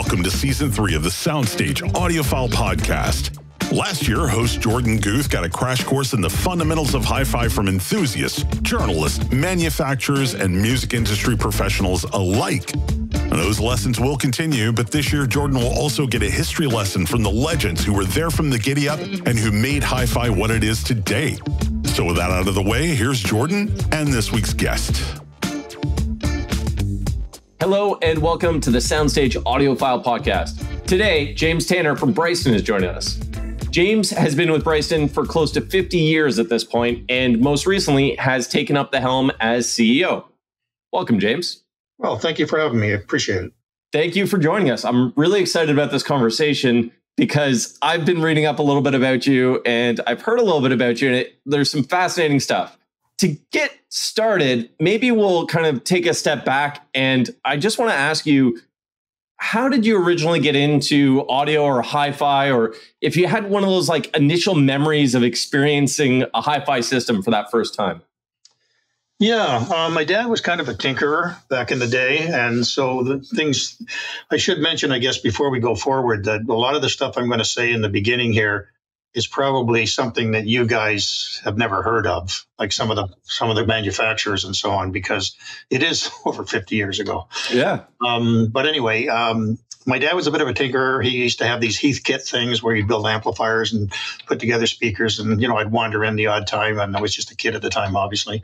Welcome to Season 3 of the Soundstage Audiophile Podcast. Last year, host Jorden Guth got a crash course in the fundamentals of hi-fi from enthusiasts, journalists, manufacturers, and music industry professionals alike. And those lessons will continue, but this year, Jorden will also get a history lesson from the legends who were there from the giddy-up and who made hi-fi what it is today. So with that out of the way, here's Jorden and this week's guest. Hello and welcome to the Soundstage Audiophile Podcast. Today, James Tanner from Bryston is joining us. James has been with Bryston for close to 50 years at this point, and most recently has taken up the helm as CEO. Welcome, James. Well, thank you for having me. I appreciate it. Thank you for joining us. I'm really excited about this conversation because I've been reading up a little bit about you and I've heard a little bit about you, and there's some fascinating stuff. To get started, maybe we'll kind of take a step back, and I just want to ask you, how did you originally get into audio or hi-fi, or if you had one of those like initial memories of experiencing a hi-fi system for that first time? Yeah, my dad was kind of a tinkerer back in the day. And so the things I should mention, I guess, before we go forward, that a lot of the stuff I'm going to say in the beginning here is probably something that you guys have never heard of, like some of the manufacturers and so on, because it is over 50 years ago. Yeah. But anyway, my dad was a bit of a tinkerer. He used to have these Heathkit things where he'd build amplifiers and put together speakers. And, I'd wander in the odd time. And I was just a kid at the time, obviously.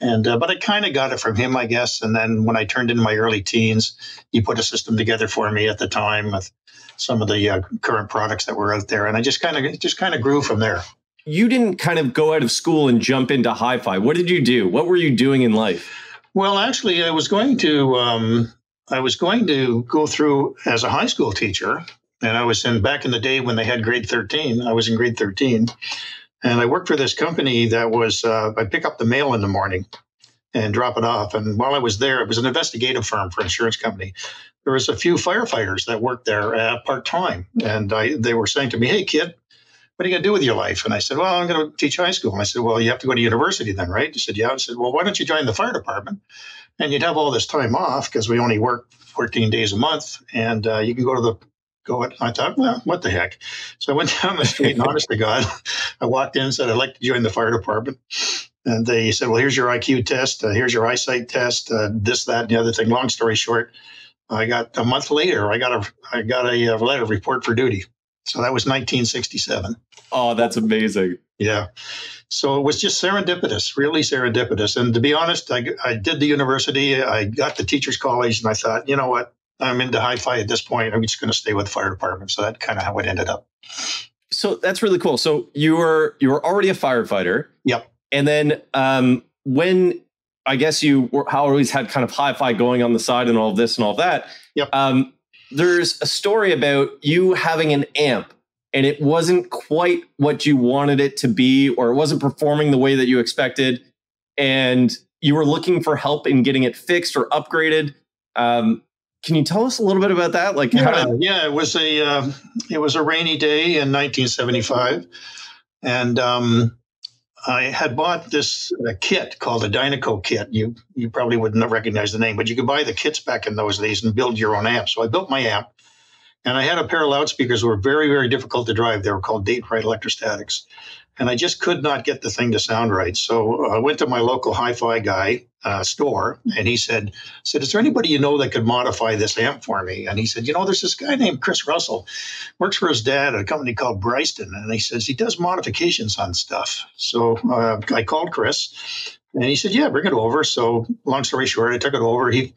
And but I kind of got it from him, I guess. And then when I turned into my early teens, he put a system together for me at the time with some of the current products that were out there. And I just kind of grew from there. You didn't kind of go out of school and jump into hi-fi. What did you do? What were you doing in life? Well, actually, I was going to go through as a high school teacher. And I was back in the day when they had grade 13. I was in grade 13. And I worked for this company that was, I'd pick up the mail in the morning and drop it off. And while I was there, it was an investigative firm for an insurance company. There was a few firefighters that worked there part-time. And they were saying to me, "Hey, kid, what are you going to do with your life?" And I said, "Well, I'm going to teach high school." And I said, "Well, you have to go to university then, right?" He said, "Yeah." I said, "Well, why don't you join the fire department? And you'd have all this time off because we only work 14 days a month. And you can I thought, well, what the heck? So I went down the street and honest to God, I walked in and said, "I'd like to join the fire department." And they said, "Well, here's your IQ test. Here's your eyesight test, this, that, and the other thing." Long story short, I got a month later, I got a letter of report for duty. So that was 1967. Oh, that's amazing. Yeah. So it was just serendipitous, really serendipitous. And to be honest, I did the university. I got the teacher's college, and I thought, you know what? I'm into hi-fi at this point. I'm just going to stay with the fire department. So that's kind of how it ended up. So that's really cool. So you were already a firefighter. Yep. And then when I guess you always had kind of hi-fi going on the side and all of this and all of that. Yep. There's a story about you having an amp and it wasn't quite what you wanted it to be, or it wasn't performing the way that you expected. And you were looking for help in getting it fixed or upgraded. Can you tell us a little bit about that? Like, it was a rainy day in 1975. And I had bought this kit called a Dynaco kit. You probably wouldn't recognize the name, but you could buy the kits back in those days and build your own amp. So I built my amp, and I had a pair of loudspeakers that were very, very difficult to drive. They were called Date-Right electrostatics. And I just could not get the thing to sound right. So I went to my local hi-fi guy store, and he said, "Is there anybody you know that could modify this amp for me?" And he said, "There's this guy named Chris Russell, works for his dad at a company called Bryston." And he says, he does modifications on stuff. So I called Chris, and he said, "Yeah, bring it over." So long story short, I took it over. He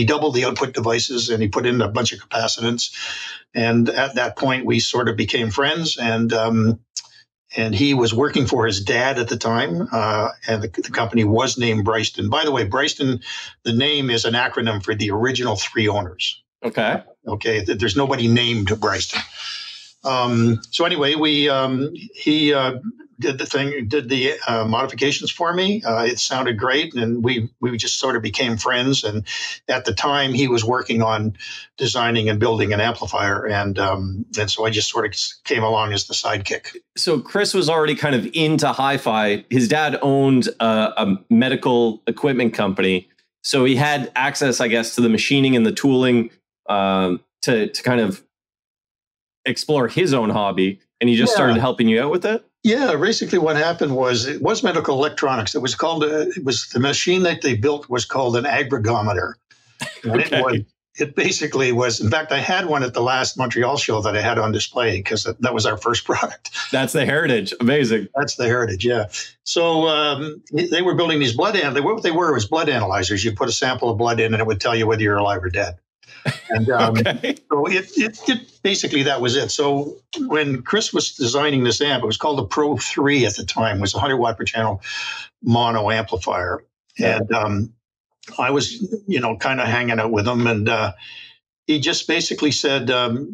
doubled the output devices, and he put in a bunch of capacitance. And at that point, we sort of became friends. And he was working for his dad at the time, and the company was named Bryston. By the way, Bryston, the name is an acronym for the original three owners. Okay. There's nobody named Bryston. So anyway, he did the modifications for me. It sounded great, and we just sort of became friends. And at the time, he was working on designing and building an amplifier, and so I just sort of came along as the sidekick. So Chris was already kind of into hi-fi. His dad owned a medical equipment company, so he had access, I guess, to the machining and the tooling to kind of explore his own hobby, and he just started helping you out with it? Yeah, basically what happened was it was medical electronics. It was called the machine that they built was called an agregometer. And it basically was, in fact, I had one at the last Montreal show that I had on display because that was our first product. That's the heritage. Amazing. That's the heritage, yeah. So they were building these what they were was blood analyzers. You put a sample of blood in and it would tell you whether you're alive or dead. And so it basically, that was it. So when Chris was designing this amp, it was called the Pro 3 at the time, it was a 100 watt per channel mono amplifier. Yeah. And I was, kind of hanging out with him, and he just basically said,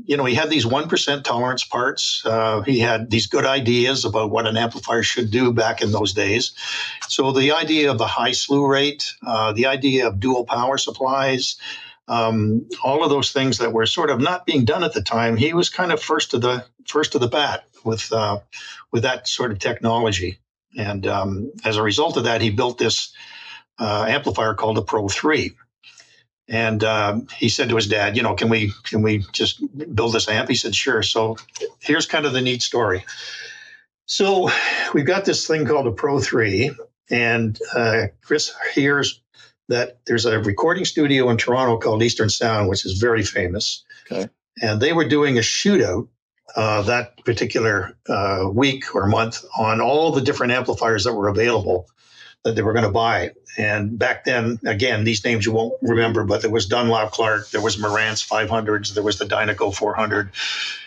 he had these 1% tolerance parts. He had these good ideas about what an amplifier should do back in those days. So the idea of the high slew rate, the idea of dual power supplies, all of those things that were sort of not being done at the time, he was kind of first to the bat with that sort of technology. And as a result of that, he built this amplifier called the Pro 3. And he said to his dad, can we just build this amp? He said, sure. So here's kind of the neat story. So we've got this thing called a Pro 3, and Chris hears that there's a recording studio in Toronto called Eastern Sound, which is very famous. Okay. And they were doing a shootout that particular week or month on all the different amplifiers that were available that they were going to buy. And back then, again, these names you won't remember, but there was Dunlop Clark, there was Marantz 500s, there was the Dynaco 400.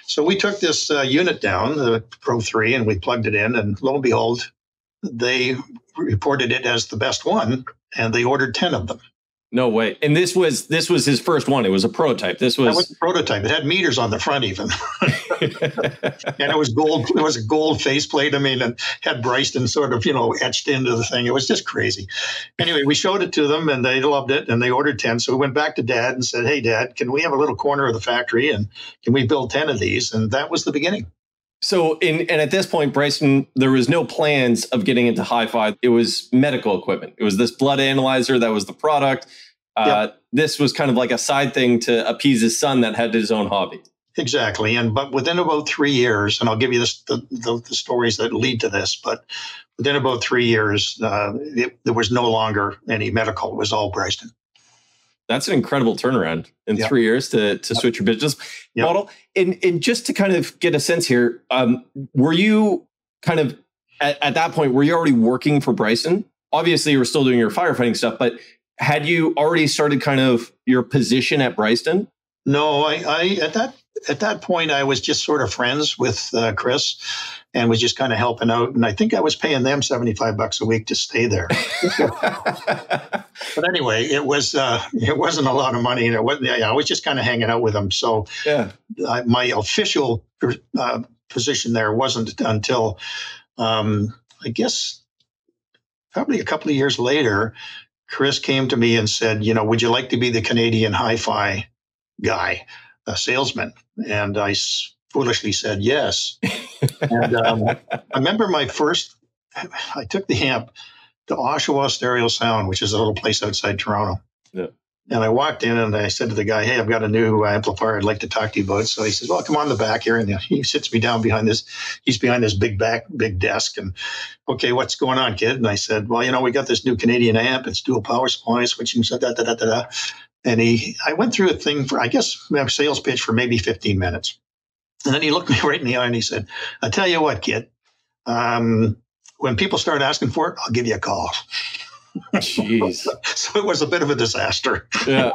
So we took this unit down, the Pro 3, and we plugged it in, and lo and behold, they reported it as the best one, and they ordered 10 of them. No way. And this was his first one. It was a prototype. That was a prototype. It had meters on the front even. And it was gold. It was a gold faceplate. And had Bryston sort of, etched into the thing. It was just crazy. Anyway, we showed it to them and they loved it and they ordered 10. So we went back to Dad and said, hey, Dad, can we have a little corner of the factory and can we build 10 of these? And that was the beginning. So, and at this point, Bryston, there was no plans of getting into hi-fi. It was medical equipment. It was this blood analyzer that was the product. This was kind of like a side thing to appease his son that had his own hobby. Exactly. But within about 3 years, and I'll give you the stories that lead to this, but within about 3 years, there was no longer any medical. It was all Bryston. That's an incredible turnaround in 3 years to switch your business model. And just to kind of get a sense here, were you kind of at that point, were you already working for Bryston? Obviously, you were still doing your firefighting stuff, but had you already started kind of your position at Bryston? No, I at that point, I was just sort of friends with Chris and was just kind of helping out. And I think I was paying them $75 a week to stay there. But anyway, it wasn't a lot of money. And I was just kind of hanging out with them. So my official position there wasn't until, I guess, probably a couple of years later, Chris came to me and said, would you like to be the Canadian hi-fi guy, a salesman? And I foolishly said yes. And I remember I took the amp to Oshawa Stereo Sound, which is a little place outside Toronto. Yeah. And I walked in and I said to the guy, hey, I've got a new amplifier I'd like to talk to you about. So he says, well, come on the back here. And he sits me down behind this big desk. And, okay, what's going on, kid? And I said, well, we got this new Canadian amp. It's dual power supply, switching, da-da-da-da-da. And I went through a thing for, I guess, a sales pitch for maybe 15 minutes. And then he looked me right in the eye and he said, I tell you what, kid, when people start asking for it, I'll give you a call. Jeez. So it was a bit of a disaster. Yeah.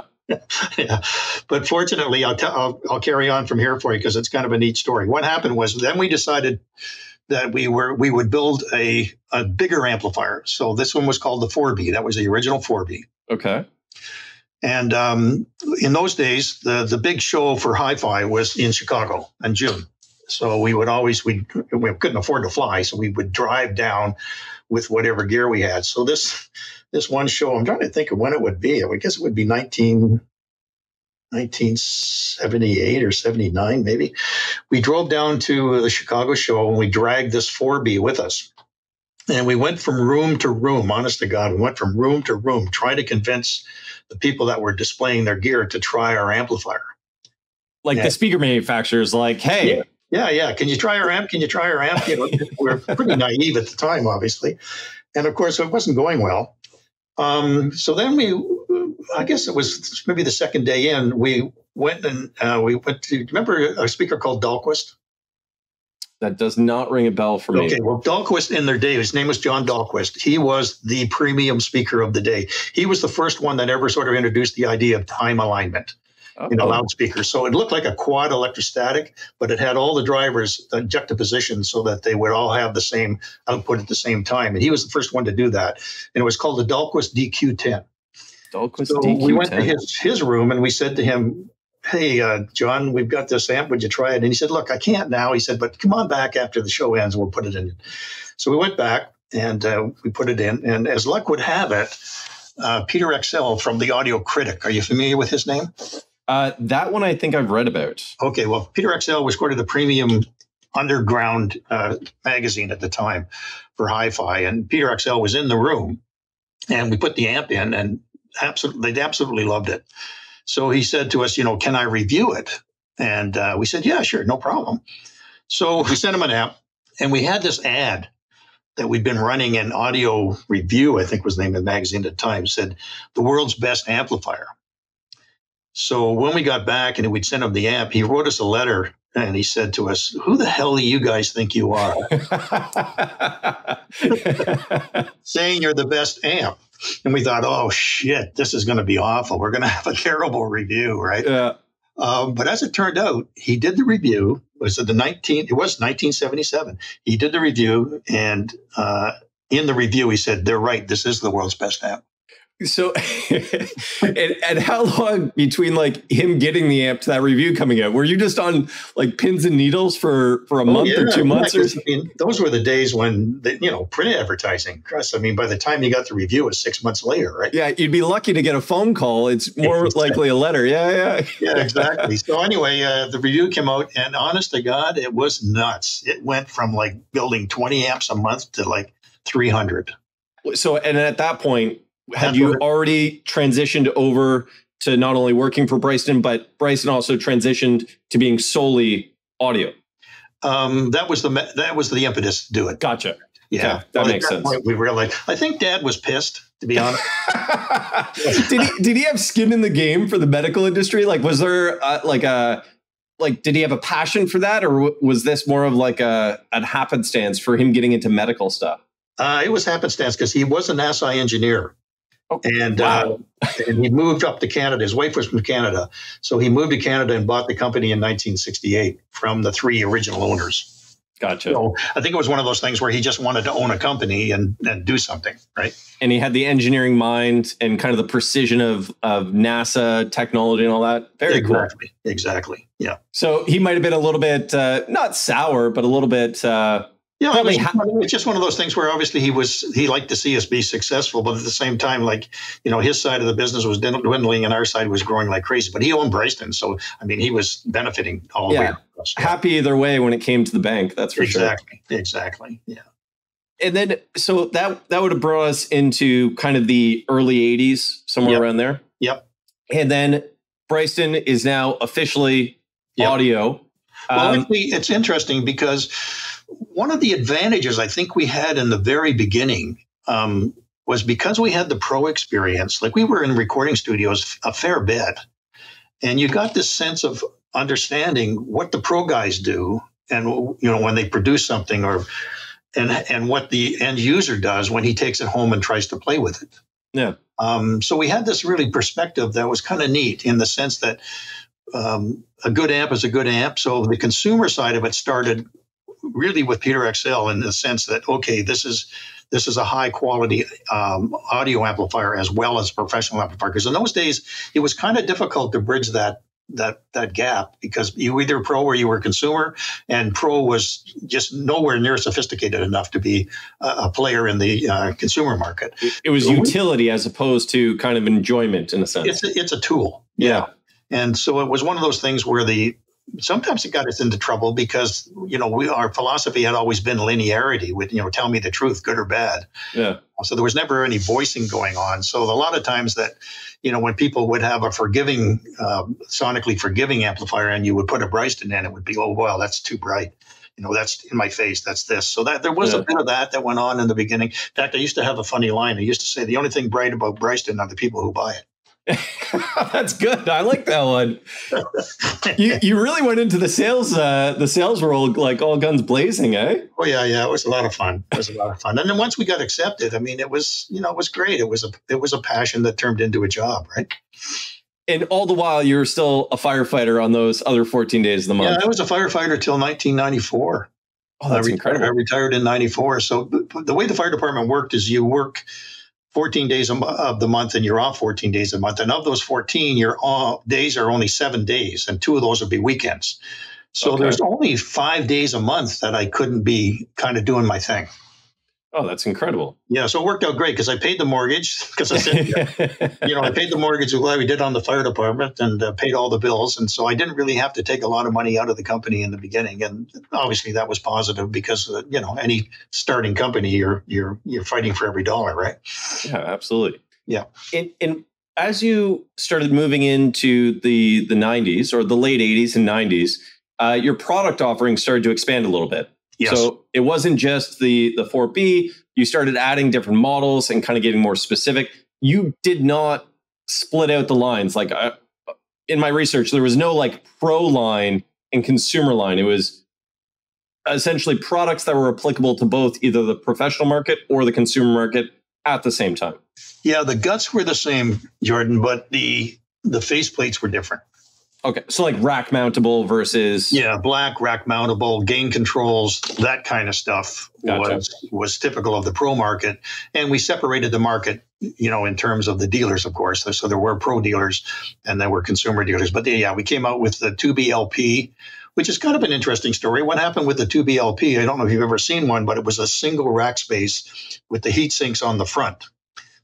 Yeah. But fortunately, I'll carry on from here for you because it's kind of a neat story. What happened was then we decided that we would build a bigger amplifier. So this one was called the 4B. That was the original 4B. Okay. And in those days, the big show for hi-fi was in Chicago in June. So we couldn't afford to fly, so we would drive down with whatever gear we had. So this one show, I'm trying to think of when it would be. I guess it would be 1978 or 79, maybe. We drove down to the Chicago show and we dragged this 4B with us. And we went from room to room, honest to God, we went from room to room, trying to convince the people that were displaying their gear to try our amplifier. Like the speaker manufacturers, like, hey. Yeah. Can you try our amp? Can you try our amp? We're pretty naive at the time, obviously. And of course, it wasn't going well. So then I guess it was maybe the second day in, we went to, remember a speaker called Dahlquist? That does not ring a bell for me. Okay, well, Dahlquist in their day, his name was John Dahlquist. He was the premium speaker of the day. He was the first one that ever sort of introduced the idea of time alignment in a loudspeaker. So it looked like a quad electrostatic, but it had all the drivers juxtapositioned so that they would all have the same output at the same time. And he was the first one to do that. And it was called the Dahlquist DQ10. We went to his room and we said to him, hey, John, we've got this amp. Would you try it? And he said, look, I can't now. He said, but come on back after the show ends. We'll put it in. So we went back and we put it in. And as luck would have it, Peter Excel from the Audio Critic. Are you familiar with his name? That one I think I've read about. Okay, well, Peter Excel was quite the premium underground magazine at the time for hi-fi. And Peter Excel was in the room. And we put the amp in and they absolutely loved it. So he said to us, can I review it? And we said, yeah, sure, no problem. So we sent him an amp, and we had this ad that we'd been running in Audio Review, I think was the name of the magazine at the time, said the world's best amplifier. So when we got back and we'd sent him the amp, he wrote us a letter and he said to us, who the hell do you guys think you are? Saying you're the best amp. And we thought, oh, shit, this is going to be awful. We're going to have a terrible review, right? Yeah. But as it turned out, he did the review. It was 1977. He did the review. And in the review, he said, they're right. This is the world's best amp. So, and how long between like him getting the amp to that review coming out? Were you just on like pins and needles for a month or 2 months? Or those were the days when print advertising. Chris, by the time you got the review, it was 6 months later, right? Yeah, you'd be lucky to get a phone call. It's more likely a letter. Yeah, exactly. So anyway, the review came out, and honest to God, it was nuts. It went from like building 20 amps a month to like 300. So, and at that point, had you already transitioned over to not only working for Bryston, but Bryston also transitioned to being solely audio? That was the impetus to do it. Gotcha. Yeah, okay, that makes sense. We realized. I think Dad was pissed, to be honest. Did he have skin in the game for the medical industry? Like, was there did he have a passion for that, or was this more of like a happenstance for him getting into medical stuff? It was happenstance because he was a NASA engineer. And wow. And he moved up to Canada. His wife was from Canada. So he moved to Canada and bought the company in 1968 from the three original owners. Gotcha. So I think it was one of those things where he just wanted to own a company and do something, right? And he had the engineering mind and kind of the precision of NASA technology and all that. Very cool. Exactly. Yeah. So he might have been a little bit, not sour, but a little bit... Yeah, it's just one of those things where obviously he liked to see us be successful, but at the same time, his side of the business was dwindling and our side was growing like crazy. But he owned Bryston, so he was benefiting all the way. Happy either way when it came to the bank, that's for sure. Exactly. Yeah. And then, so that would have brought us into kind of the early 80s, somewhere around there. Yep. And then Bryston is now officially audio. Well, it's interesting because one of the advantages I think we had in the very beginning was because we had the pro experience. Like, we were in recording studios a fair bit, and you got this sense of understanding what the pro guys do, and when they produce something, and what the end user does when he takes it home and tries to play with it. Yeah. So we had this really perspective that was kind of neat in the sense that a good amp is a good amp. So the consumer side of it started really with Peter Excel in the sense that, okay, this is a high quality audio amplifier as well as professional amplifier. Because in those days, it was kind of difficult to bridge that gap because you were either pro or you were consumer, and pro was just nowhere near sophisticated enough to be a player in the consumer market. It was utility as opposed to kind of enjoyment in a sense. It's a tool. Yeah. And so it was one of those things where the sometimes it got us into trouble because, our philosophy had always been linearity with, tell me the truth, good or bad. Yeah. So there was never any voicing going on. So a lot of times that, when people would have a sonically forgiving amplifier and you would put a Bryston in, it would be, oh, well, that's too bright. That's in my face. That's this. So that there was a bit of that went on in the beginning. In fact, I used to have a funny line. I used to say the only thing bright about Bryston are the people who buy it. That's good. I like that one. You really went into the sales role like all guns blazing, eh? Oh yeah. It was a lot of fun. And then once we got accepted, I mean, it was great. It was a passion that turned into a job, right? And all the while, you were still a firefighter on those other 14 days of the month. Yeah, I was a firefighter till 1994. Oh, that's incredible. I retired in 94. So the way the fire department worked is you work 14 days of the month and you're off 14 days a month. And of those 14, your days are only 7 days, and 2 of those would be weekends. So there's only 5 days a month that I couldn't be kind of doing my thing. Oh, that's incredible. Yeah, so it worked out great because I paid the mortgage because I said, I paid the mortgage like we did on the fire department and paid all the bills. And so I didn't really have to take a lot of money out of the company in the beginning. And obviously that was positive because, any starting company, you're fighting for every dollar, right? Yeah, absolutely. Yeah. And as you started moving into the 90s or the late 80s and 90s, your product offering started to expand a little bit. Yes. So it wasn't just the 4B. You started adding different models and kind of getting more specific. You did not split out the lines. Like in my research, there was no like pro line and consumer line. It was essentially products that were applicable to both either the professional market or the consumer market at the same time. Yeah, the guts were the same, Jordan, but the faceplates were different. Okay, so like rack mountable versus... Yeah, black, rack mountable, gain controls, that kind of stuff was typical of the pro market. And we separated the market, in terms of the dealers, of course. So there were pro dealers and there were consumer dealers. But we came out with the 2BLP, which is kind of an interesting story. What happened with the 2BLP, I don't know if you've ever seen one, but it was a single rack space with the heat sinks on the front.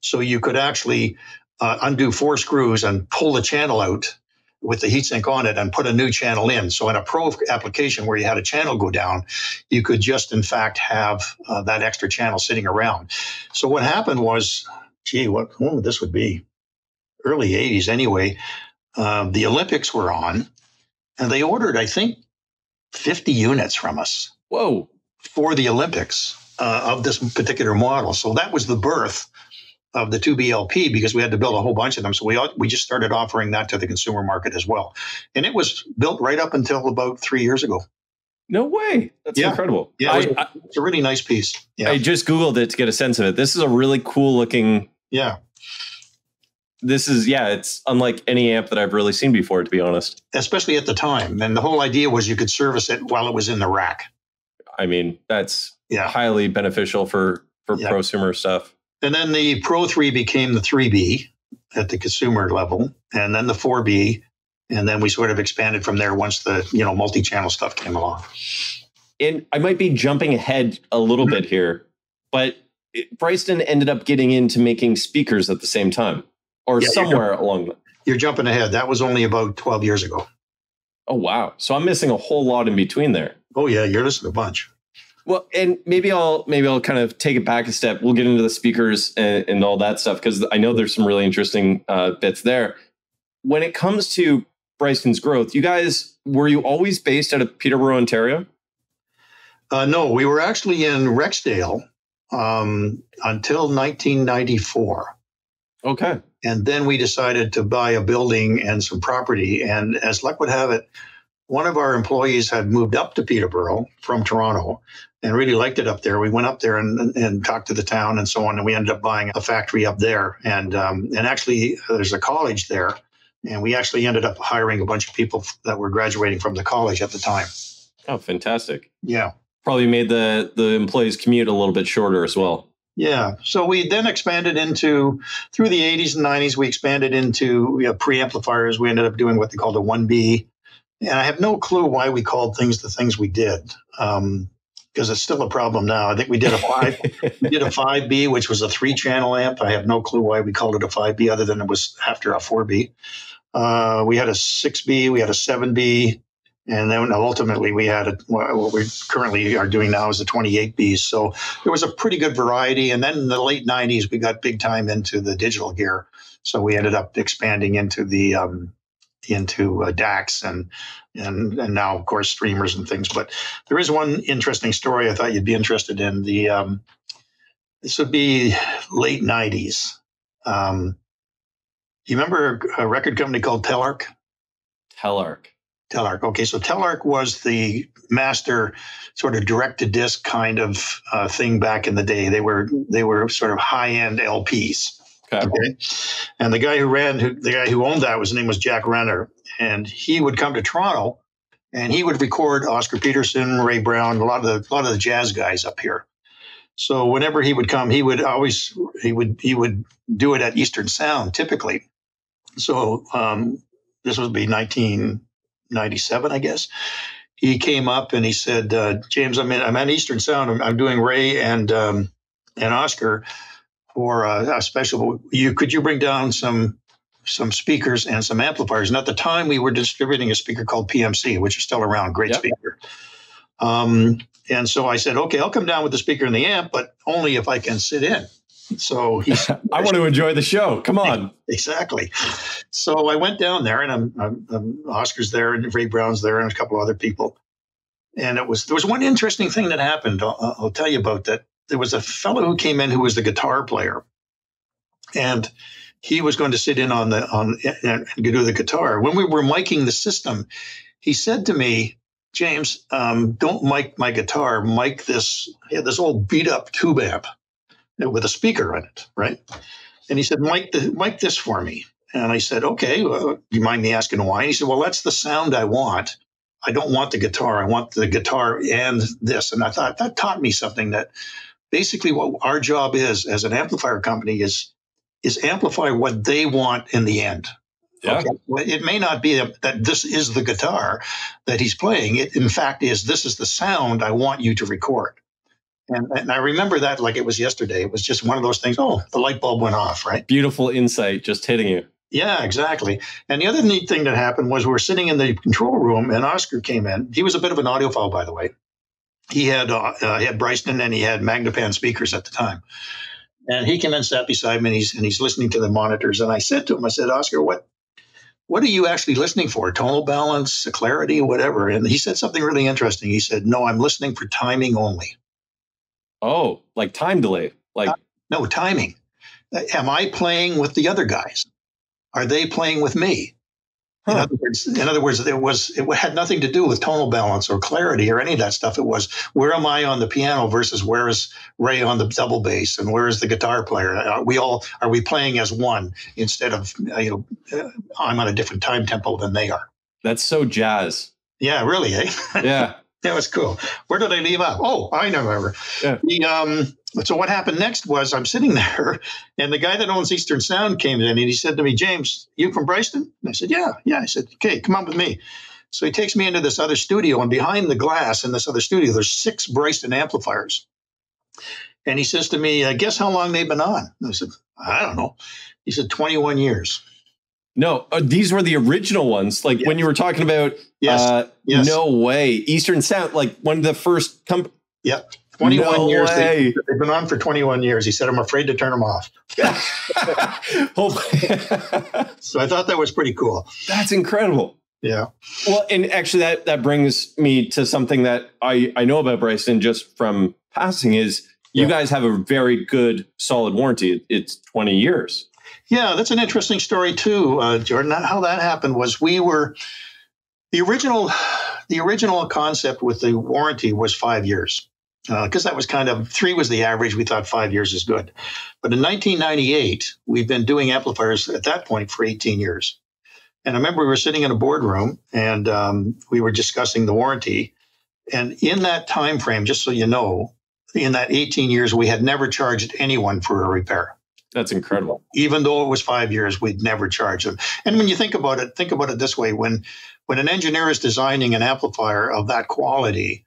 So you could actually undo 4 screws and pull the channel out with the heatsink on it and put a new channel in. So in a pro application where you had a channel go down, you could just, in fact, have that extra channel sitting around. So what happened was, when would this would be? Early 80s anyway. The Olympics were on, and they ordered, I think, 50 units from us. Whoa. For the Olympics of this particular model. So that was the birth of the 2BLP because we had to build a whole bunch of them. So we just started offering that to the consumer market as well. And it was built right up until about 3 years ago. No way. That's incredible. Yeah, it's a really nice piece. Yeah. I just Googled it to get a sense of it. This is a really cool looking... Yeah. This is, it's unlike any amp that I've really seen before, to be honest. Especially at the time. And the whole idea was you could service it while it was in the rack. I mean, that's highly beneficial for prosumer stuff. And then the Pro 3 became the 3B at the consumer level, and then the 4B, and then we sort of expanded from there once the multi-channel stuff came along. And I might be jumping ahead a little bit here, but Bryston ended up getting into making speakers at the same time, or somewhere along that. You're jumping ahead. That was only about 12 years ago. Oh, wow. So I'm missing a whole lot in between there. Oh, yeah. You're missing a bunch. Well, and maybe I'll kind of take it back a step. We'll get into the speakers and all that stuff because I know there's some really interesting bits there. When it comes to Bryston's growth, were you always based out of Peterborough, Ontario? No, we were actually in Rexdale until 1994. Okay. And then we decided to buy a building and some property. And as luck would have it, one of our employees had moved up to Peterborough from Toronto and really liked it up there. We went up there and talked to the town and so on, and we ended up buying a factory up there. And actually, there's a college there, and we actually ended up hiring a bunch of people that were graduating from the college at the time. Oh, fantastic. Yeah. Probably made the employees' commute a little bit shorter as well. Yeah. So we then expanded through the 80s and 90s, we expanded into preamplifiers. We ended up doing what they called a 1B. And I have no clue why we called things the things we did, because it's still a problem now. I think we did a 5B, which was a 3-channel amp. I have no clue why we called it a 5B, other than it was after a 4B. We had a 6B, we had a 7B, And then ultimately we had what we currently are doing now is the 28Bs. So there was a pretty good variety. And then in the late 90s, we got big time into the digital gear. So we ended up expanding into the DACs and now, of course, streamers and things. But there is one interesting story I thought you'd be interested in. This would be late 90s. You remember a record company called Telarc? Telarc. Okay, so Telarc was the master sort of direct-to-disc kind of thing back in the day. They were sort of high-end LPs. Okay. And the guy who owned that, his name was Jack Renner, and he would come to Toronto, and he would record Oscar Peterson, Ray Brown, a lot of the jazz guys up here. So whenever he would come, he would do it at Eastern Sound typically. So this would be 1997, I guess. He came up and he said, "James, I'm at Eastern Sound. I'm doing Ray and Oscar for a special. Could you bring down some speakers and some amplifiers?" And at the time, we were distributing a speaker called PMC, which is still around, great speaker. And so I said, "Okay, I'll come down with the speaker and the amp, but only if I can sit in." So he said, I want to enjoy the show. Come on. Exactly. So I went down there, and I'm Oscar's there, and Ray Brown's there, and a couple other people. And there was one interesting thing that happened. I'll tell you about that. There was a fellow who came in who was the guitar player, and he was going to sit in and do the guitar. When we were miking the system, he said to me, "James, don't mic my guitar. Mic this." He had this old beat up tube amp with a speaker in it, right? And he said, mic this for me. And I said, "Okay, do you mind me asking why?" And he said, "Well, that's the sound I want. I don't want the guitar. I want the guitar and this." And I thought that taught me something, that basically what our job is as an amplifier company is amplify what they want in the end. Yeah. Okay? Well, it may not be that this is the guitar that he's playing. It, in fact, this is the sound I want you to record. And I remember that like it was yesterday. It was just one of those things. Oh, the light bulb went off, right? Beautiful insight just hitting you. Yeah, exactly. And the other neat thing that happened was we were sitting in the control room, and Oscar came in. He was a bit of an audiophile, by the way. He had Bryston, and he had Magnapan speakers at the time. And he came in, sat beside me, and he's listening to the monitors. And I said to him, I said, "Oscar, what are you actually listening for? Tonal balance, clarity, whatever?" And he said something really interesting. He said, "No, I'm listening for timing only." Oh, like time delay. No, timing. Am I playing with the other guys? Are they playing with me? Huh. In other words, it had nothing to do with tonal balance or clarity or any of that stuff. It was, where am I on the piano versus where is Ray on the double bass, and where is the guitar player? Are we playing as one instead of I'm on a different time tempo than they are? That's so jazz. Yeah, really, eh? Yeah. That was cool. Where did I leave off? Oh, I remember. Yeah. So what happened next was I'm sitting there, and the guy that owns Eastern Sound came in, and he said to me, "James, you from Bryston?" And I said, Yeah. I said, "Okay, come on with me." So he takes me into this other studio, and behind the glass in this other studio, there's 6 Bryston amplifiers. And he says to me, "Guess how long they've been on?" And I said, "I don't know." He said, 21 years. No, these were the original ones. Like when you were talking about, yes. No way. Eastern Sound, like one of the first Yep. 21 years. Way. They've been on for 21 years. He said, "I'm afraid to turn them off." So I thought that was pretty cool. That's incredible. Yeah. Well, and actually that brings me to something that I know about Bryston just from passing is you guys have a very good, solid warranty. It's 20 years. Yeah, that's an interesting story too, Jordan. How that happened was we were the original concept with the warranty was 5 years, because that was kind of 3 was the average. We thought 5 years is good, but in 1998 we've been doing amplifiers at that point for 18 years. And I remember we were sitting in a boardroom and we were discussing the warranty. And in that time frame, just so you know, in that 18 years, we had never charged anyone for a repair. That's incredible. Even though it was 5 years, we'd never charge them. And when you think about it this way: when an engineer is designing an amplifier of that quality,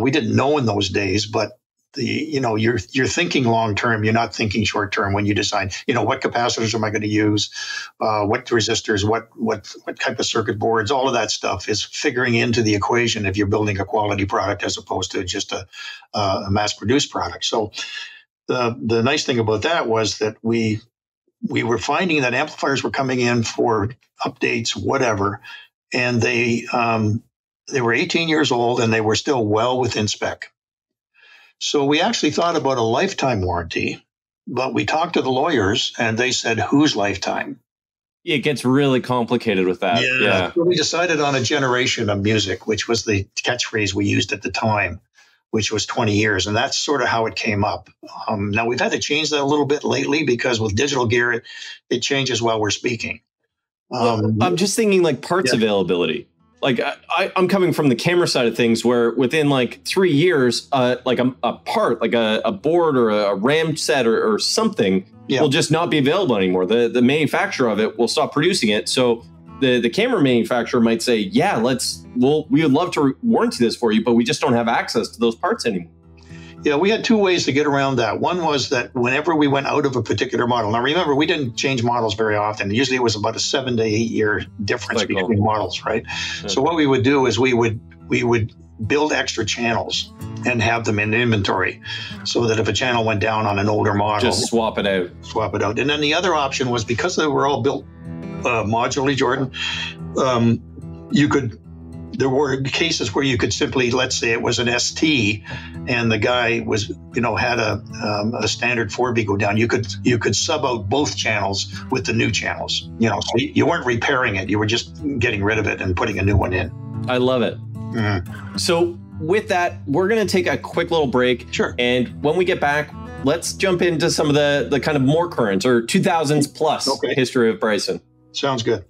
we didn't know in those days, but you're thinking long term. You're not thinking short term when you design. What capacitors am I going to use? What resistors? What type of circuit boards? All of that stuff is figuring into the equation if you're building a quality product as opposed to just a mass produced product. So the nice thing about that was that we were finding that amplifiers were coming in for updates, whatever, and they were 18 years old and they were still well within spec. So we actually thought about a lifetime warranty, but we talked to the lawyers and they said, whose lifetime? It gets really complicated with that. Yeah. So we decided on a generation of music, which was the catchphrase we used at the time, which was 20 years. And that's sort of how it came up. Now, we've had to change that a little bit lately because with digital gear, it changes while we're speaking. I'm just thinking like parts availability. Like I'm coming from the camera side of things where within like 3 years, like a part, like a board or a RAM set or something will just not be available anymore. The manufacturer of it will stop producing it. So the camera manufacturer might say, yeah, we would love to warranty this for you, but we just don't have access to those parts anymore. Yeah, we had two ways to get around that. One was that whenever we went out of a particular model, now remember, we didn't change models very often. Usually it was about a 7 to 8 year difference between models, right? Yeah. So what we would do is we would build extra channels and have them in inventory so that if a channel went down on an older model, just swap it out. And then the other option was because they were all built modularly, Jorden, there were cases where you could simply, let's say it was an ST and the guy was, had a standard 4B go down. You could sub out both channels with the new channels, so you weren't repairing it. You were just getting rid of it and putting a new one in. I love it. Mm-hmm. So with that, we're going to take a quick little break. Sure. And when we get back, let's jump into some of the kind of more current or 2000s plus history of Bryston. Sounds good.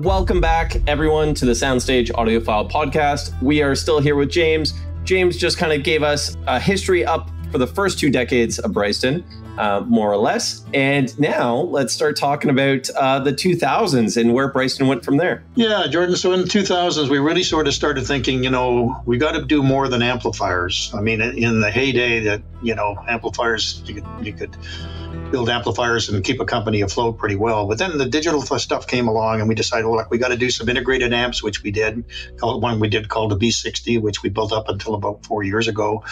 Welcome back, everyone, to the Soundstage Audiophile Podcast. We are still here with James. James just kind of gave us a history up for the first 2 decades of Bryston, more or less. And now let's start talking about the 2000s and where Bryston went from there. Yeah, Jorden. So in the 2000s, we really sort of started thinking, we got to do more than amplifiers. I mean, in the heyday that, amplifiers, you could build amplifiers and keep a company afloat pretty well. But then the digital stuff came along and we decided, well, we got to do some integrated amps, which we did. One we did called the B60, which we built up until about 4 years ago.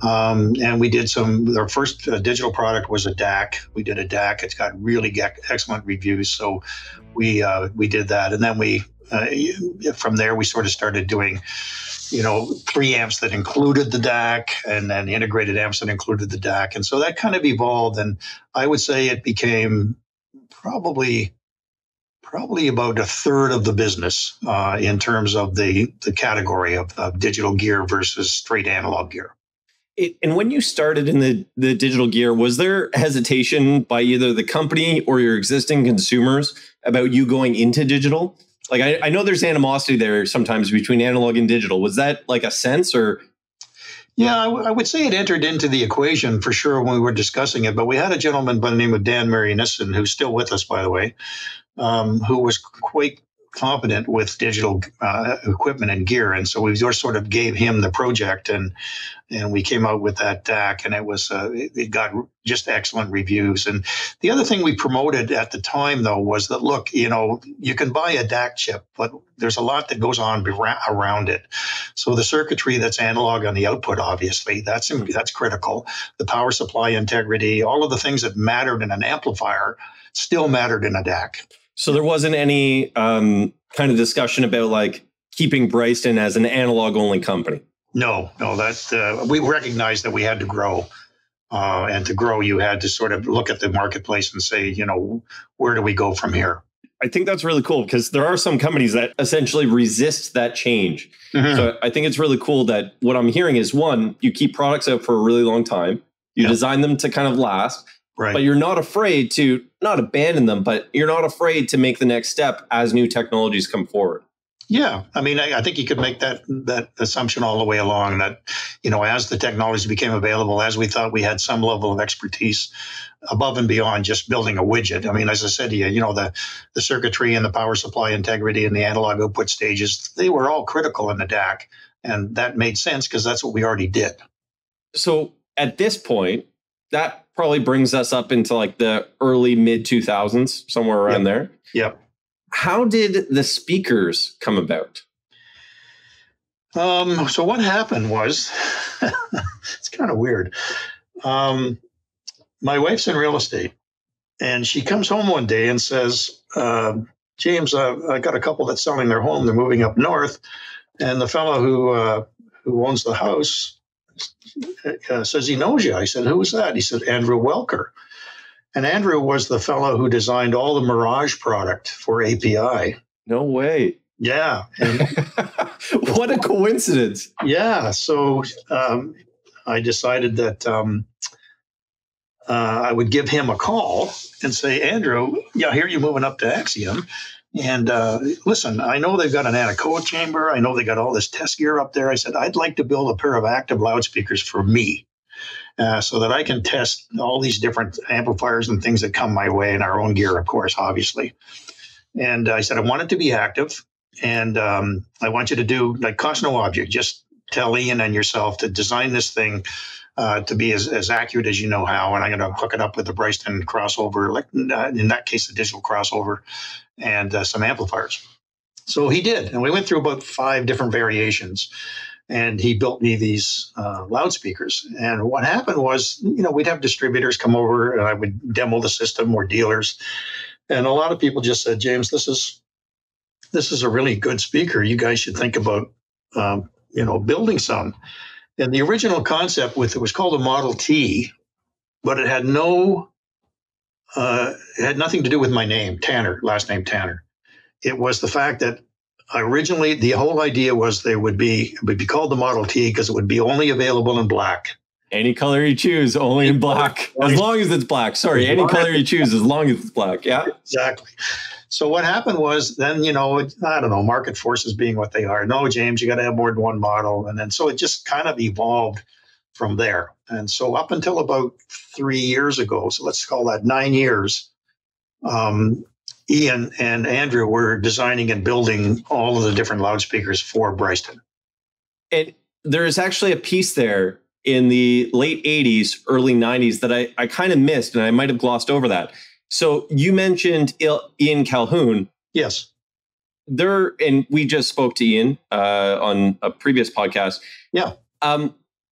And we did our first digital product was a DAC. We did a DAC. It's got really excellent reviews. So we did that. And then from there, we sort of started doing, preamps that included the DAC and then integrated amps that included the DAC. And so that kind of evolved. And I would say it became probably about a third of the business in terms of the category of digital gear versus straight analog gear. And when you started in the digital gear, was there hesitation by either the company or your existing consumers about you going into digital? Like, I know there's animosity there sometimes between analog and digital. Was that like a sense or? Yeah, I would say it entered into the equation for sure when we were discussing it. But we had a gentleman by the name of Dan Marianissen, who's still with us, by the way, who was quite competent with digital equipment and gear. And so we just sort of gave him the project and we came out with that DAC and it got just excellent reviews. And the other thing we promoted at the time, though, was that, look, you can buy a DAC chip, but there's a lot that goes on around it. So the circuitry that's analog on the output, obviously, that's critical. The power supply integrity, all of the things that mattered in an amplifier still mattered in a DAC. So there wasn't any kind of discussion about like keeping Bryston as an analog only company. No, that we recognized that we had to grow. And to grow, you had to sort of look at the marketplace and say, where do we go from here? I think that's really cool because there are some companies that essentially resist that change. Mm-hmm. So I think it's really cool that what I'm hearing is, one, you keep products out for a really long time. You design them to kind of last, right, but you're not afraid to not abandon them, but you're not afraid to make the next step as new technologies come forward. Yeah. I mean, I think you could make that assumption all the way along that, as the technology became available, as we thought we had some level of expertise above and beyond just building a widget. I mean, as I said to you, the circuitry and the power supply integrity and the analog output stages, they were all critical in the DAC. And that made sense because that's what we already did. So at this point, that probably brings us up into like the early mid 2000s, somewhere around there. Yep. How did the speakers come about? So what happened was, it's kind of weird. My wife's in real estate, and she comes home one day and says, James, I got a couple that's selling their home. They're moving up north. And the fellow who owns the house says he knows you. I said, who was that? He said, Andrew Welker. And Andrew was the fellow who designed all the Mirage product for API. No way. Yeah. What a coincidence. Yeah. So I decided that I would give him a call and say, Andrew, I hear you moving up to Axiom. And listen, I know they've got an anechoic chamber. I know they got all this test gear up there. I said, I'd like to build a pair of active loudspeakers for me. So that I can test all these different amplifiers and things that come my way, and our own gear, of course, obviously. And I said, I want it to be active, and I want you to do, like, cost no object. Just tell Ian and yourself to design this thing to be as accurate as you know how, and I'm going to hook it up with the Bryston crossover, like in that case, the digital crossover, and some amplifiers. So he did, and we went through about 5 different variations. And he built me these loudspeakers. And what happened was, we'd have distributors come over and I would demo the system, or dealers. And a lot of people just said, James, this is a really good speaker. You guys should think about, building some. And the original concept it was called a Model T, but it had nothing to do with my name, Tanner, last name Tanner. It was the fact that originally, the whole idea was it would be called the Model T because it would be only available in black. Any color you choose, only in black, as long as it's black. Sorry, any color you choose, as long as it's black. Yeah, exactly. So what happened was then, I don't know, market forces being what they are. No, James, you got to have more than one model. And then so it just kind of evolved from there. And so up until about 3 years ago, so let's call that 9 years, Ian and Andrew were designing and building all of the different loudspeakers for Bryston. And there is actually a piece there in the late 80s, early 90s that I kind of missed, and I might have glossed over that. So you mentioned Ian Colquhoun. Yes. And we just spoke to Ian on a previous podcast. Yeah.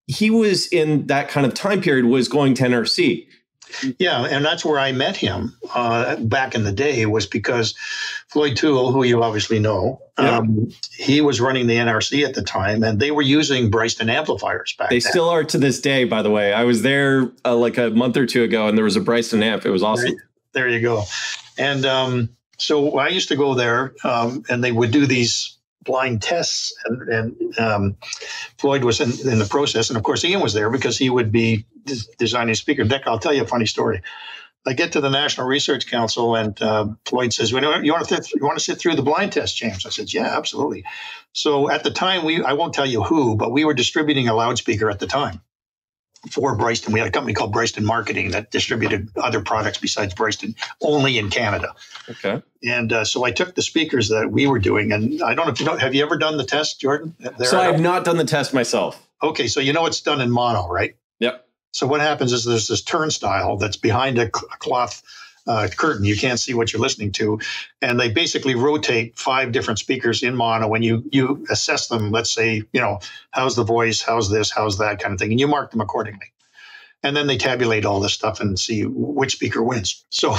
He was in that kind of time period, was going to NRC. Yeah, and that's where I met him back in the day, was because Floyd Toole, who you obviously know, he was running the NRC at the time, and they were using Bryston amplifiers back then. They still are to this day, by the way. I was there like a month or two ago, and there was a Bryston amp. It was awesome. There you go. And so I used to go there, and they would do these blind tests, and Floyd was in the process, and of course Ian was there because he would be designing a speaker. Dick, I'll tell you a funny story. I get to the National Research Council, and Floyd says, well, you want to sit through the blind test, James? I said, yeah, absolutely. So at the time, I won't tell you who, but we were distributing a loudspeaker at the time for Bryston. We had a company called Bryston Marketing that distributed other products besides Bryston, only in Canada. Okay. And so I took the speakers that we were doing, and I don't know if you know, have you ever done the test, Jorden? So I have not done the test myself. Okay, so it's done in mono, right? Yep. So what happens is there's this turnstile that's behind a cloth curtain. You can't see what you're listening to. And they basically rotate 5 different speakers in mono. When you assess them, let's say, how's the voice, how's this, how's that kind of thing. And you mark them accordingly. And then they tabulate all this stuff and see which speaker wins. So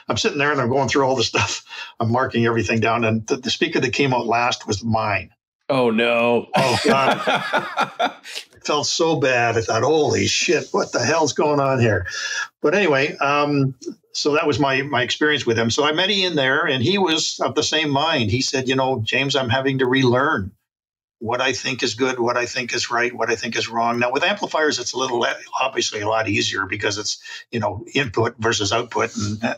I'm sitting there and I'm going through all the stuff. I'm marking everything down. And the speaker that came out last was mine. Oh, no. Oh, God. I felt so bad. I thought, holy shit, what the hell's going on here? But anyway, so that was my experience with him. So I met Ian there, and he was of the same mind. He said, James, I'm having to relearn what I think is good, what I think is right, what I think is wrong. Now, with amplifiers, it's obviously a lot easier because it's, input versus output, and,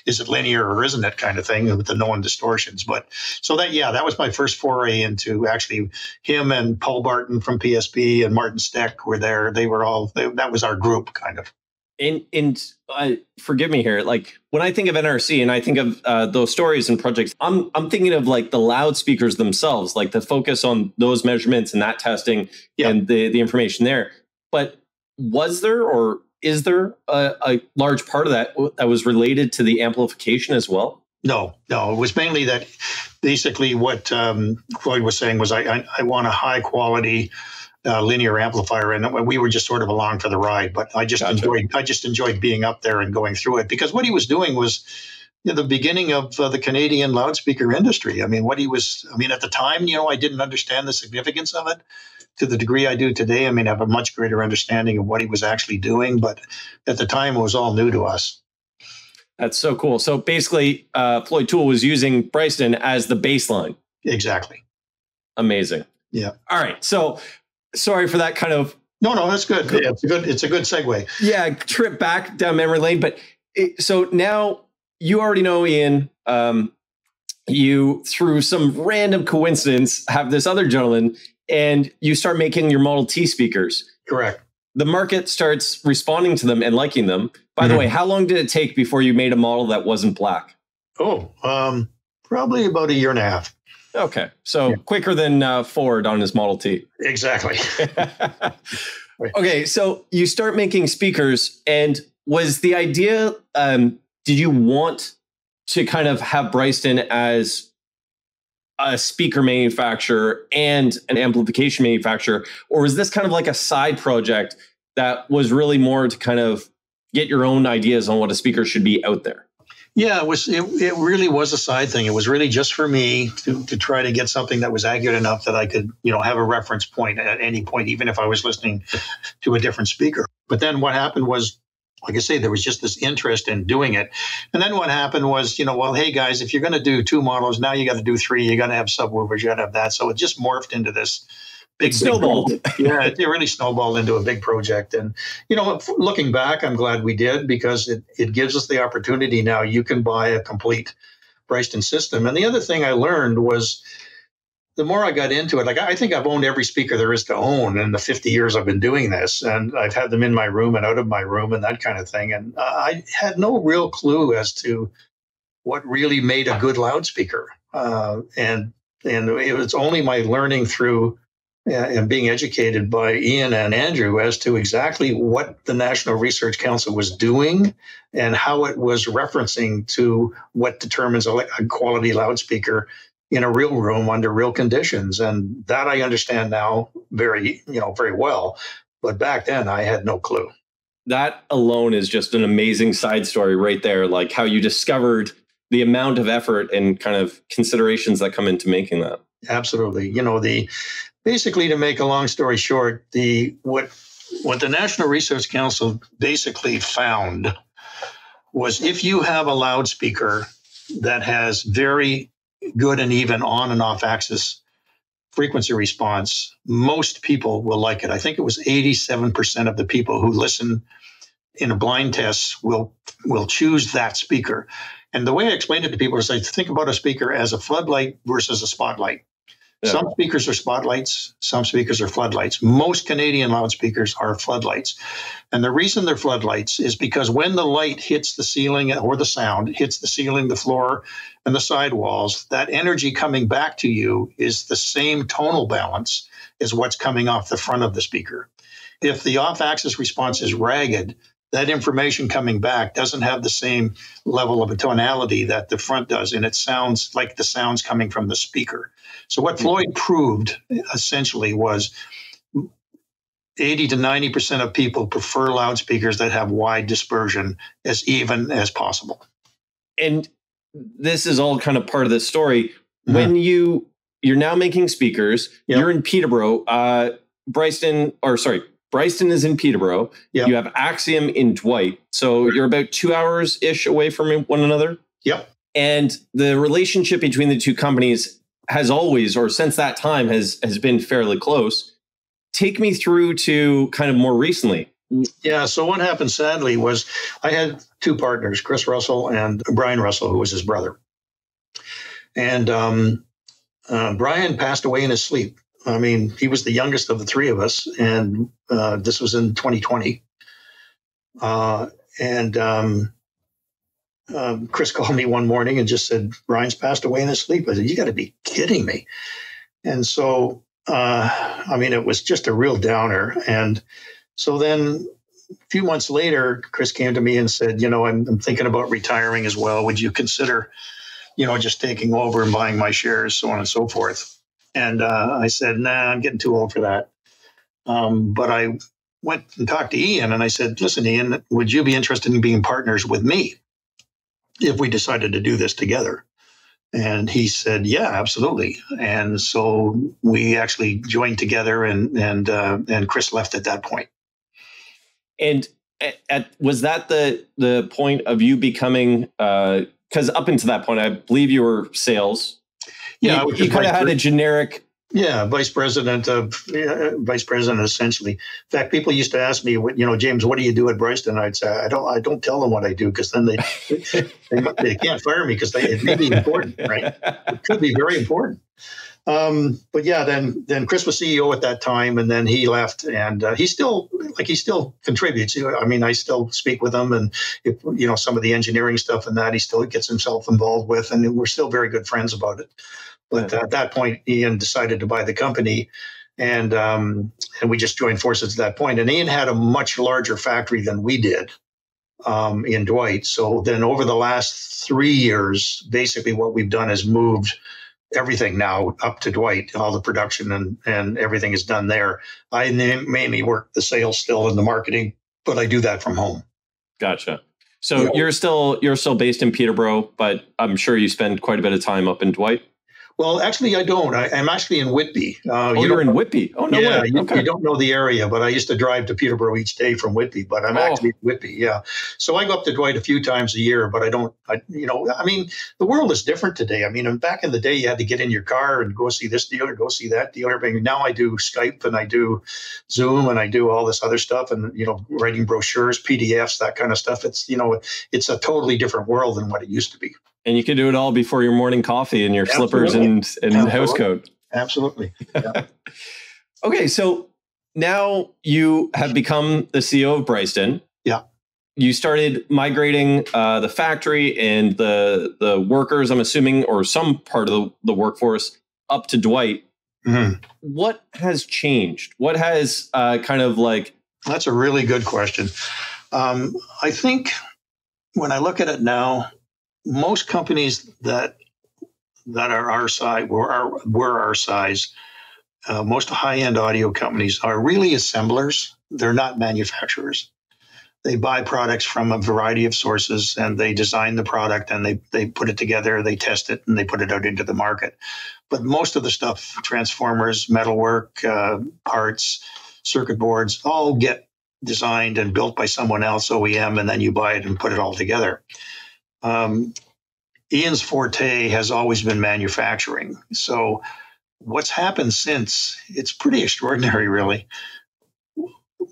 is it linear or isn't it kind of thing with the known distortions. But so that was my first foray into actually him and Paul Barton from PSP and Martin Steck were there. They were that was our group kind of. And forgive me here. Like when I think of NRC and I think of those stories and projects, I'm thinking of like the loudspeakers themselves, like the focus on those measurements and that testing and the information there. But was there or is there a large part of that was related to the amplification as well? No. It was mainly that basically what Floyd was saying was I want a high quality linear amplifier, and we were just sort of along for the ride. But I just enjoyed being up there and going through it, because what he was doing was the beginning of the Canadian loudspeaker industry. I mean, at the time, I didn't understand the significance of it to the degree I do today. I mean, I have a much greater understanding of what he was actually doing, but at the time, it was all new to us. That's so cool. So basically, Floyd Toole was using Bryston as the baseline. Exactly. Amazing. Yeah. All right. So sorry for that kind of. No, that's good. Yeah, it's a good segue. Yeah. Trip back down memory lane. But so now you already know, Ian, you through some random coincidence have this other gentleman and you start making your Model T speakers. Correct. The market starts responding to them and liking them. By the way, how long did it take before you made a model that wasn't black? Oh, probably about a year and a half. Okay. So quicker than Ford on his Model T. Exactly. Okay. So you start making speakers, and was the idea, did you want to kind of have Bryston as a speaker manufacturer and an amplification manufacturer, or was this kind of like a side project that was really more to kind of get your own ideas on what a speaker should be out there? Yeah, it really was a side thing. It was really just for me to try to get something that was accurate enough that I could, have a reference point at any point, even if I was listening to a different speaker. But then what happened was, like I say, there was just this interest in doing it. And then what happened was, well, hey guys, if you're going to do 2 models, now you got to do 3, you got to have subwoofers, you got to have that. So it just morphed into this big snowballed. Yeah, it really snowballed into a big project. And, looking back, I'm glad we did, because it gives us the opportunity now. You can buy a complete Bryston system. And the other thing I learned was, the more I got into it, like I think I've owned every speaker there is to own in the 50 years I've been doing this. And I've had them in my room and out of my room and that kind of thing. And I had no real clue as to what really made a good loudspeaker. And it was only my learning through and being educated by Ian and Andrew as to exactly what the National Research Council was doing and how it was referencing to what determines a quality loudspeaker in a real room under real conditions. And that I understand now very well. But back then I had no clue. That alone is just an amazing side story right there. Like how you discovered the amount of effort and kind of considerations that come into making that. Absolutely. Basically, to make a long story short, what the National Research Council basically found was, if you have a loudspeaker that has very good and even on and off axis frequency response, most people will like it. I think it was 87% of the people who listen in a blind test will choose that speaker. And the way I explained it to people is, I think about a speaker as a floodlight versus a spotlight. Yeah. Some speakers are spotlights, some speakers are floodlights. Most Canadian loudspeakers are floodlights. And the reason they're floodlights is because when the light hits the ceiling, or the sound hits the ceiling, the floor, and the sidewalls, that energy coming back to you is the same tonal balance as what's coming off the front of the speaker. If the off-axis response is ragged, that information coming back doesn't have the same level of a tonality that the front does, and it sounds like the sounds coming from the speaker. So what Floyd proved essentially was 80 to 90% of people prefer loudspeakers that have wide dispersion as even as possible. And this is all kind of part of the story. Mm-hmm. When you you're now making speakers. Yep. You're in Peterborough. Bryston is in Peterborough. Yep. You have Axiom in Dwight. So you're about 2 hours-ish away from one another. Yep. And the relationship between the two companies has always, or since that time, has been fairly close. Take me through to kind of more recently. Yeah. So what happened, sadly, was I had two partners, Chris Russell and Brian Russell, who was his brother. And Brian passed away in his sleep. I mean, he was the youngest of the three of us, and this was in 2020. Chris called me one morning and just said, Brian's passed away in his sleep. I said, you got to be kidding me. And so, I mean, it was just a real downer. And so then a few months later, Chris came to me and said, I'm thinking about retiring as well. Would you consider, just taking over and buying my shares, so on and so forth? And I said, nah, I'm getting too old for that. But I went and talked to Ian, and I said, listen, Ian, would you be interested in being partners with me if we decided to do this together? And he said, yeah, absolutely. And so we actually joined together, and Chris left at that point. And was that the point of you becoming, because up until that point, I believe you were sales. Yeah, you kind of had a generic. Yeah, vice president, essentially. In fact, people used to ask me, James, what do you do at Bryston? I'd say, I don't tell them what I do, because then they can't fire me, because it may be important, right? It could be very important. But yeah, then Chris was CEO at that time, and then he left, and he still contributes. I mean, I still speak with him, and if, some of the engineering stuff and that he still gets himself involved with, and we're still very good friends about it. But at that point, Ian decided to buy the company, and we just joined forces at that point. And Ian had a much larger factory than we did in Dwight. So then over the last 3 years, basically what we've done is moved everything now up to Dwight. All the production and everything is done there. I mainly work the sales still and the marketing, but I do that from home. Gotcha. So you're still based in Peterborough, but I'm sure you spend quite a bit of time up in Dwight. Well, actually, I don't. I'm actually in Whitby. You're in Whitby? Oh, no way. You don't know the area, but I used to drive to Peterborough each day from Whitby, but I'm actually in Whitby, yeah. So I go up to Dwight a few times a year, but I mean, the world is different today. I mean, back in the day, you had to get in your car and go see this dealer, go see that dealer. But now I do Skype, and I do Zoom, and I do all this other stuff, and, writing brochures, PDFs, that kind of stuff. It's, it's a totally different world than what it used to be. And you can do it all before your morning coffee and your slippers and house coat. Absolutely. Yeah. Okay, so now you have become the CEO of Bryston. Yeah. You started migrating the factory and the workers, I'm assuming, or some part of the workforce up to Dwight. Mm-hmm. What has changed? What has kind of like... That's a really good question. I think when I look at it now, most companies that are our size, were our size, most high-end audio companies are really assemblers. They're not manufacturers. They buy products from a variety of sources, and they design the product, and they put it together, they test it, and they put it out into the market. But most of the stuff, transformers, metalwork, parts, circuit boards, all get designed and built by someone else, OEM, and then you buy it and put it all together. Ian's forte has always been manufacturing. So what's happened since, it's pretty extraordinary, really.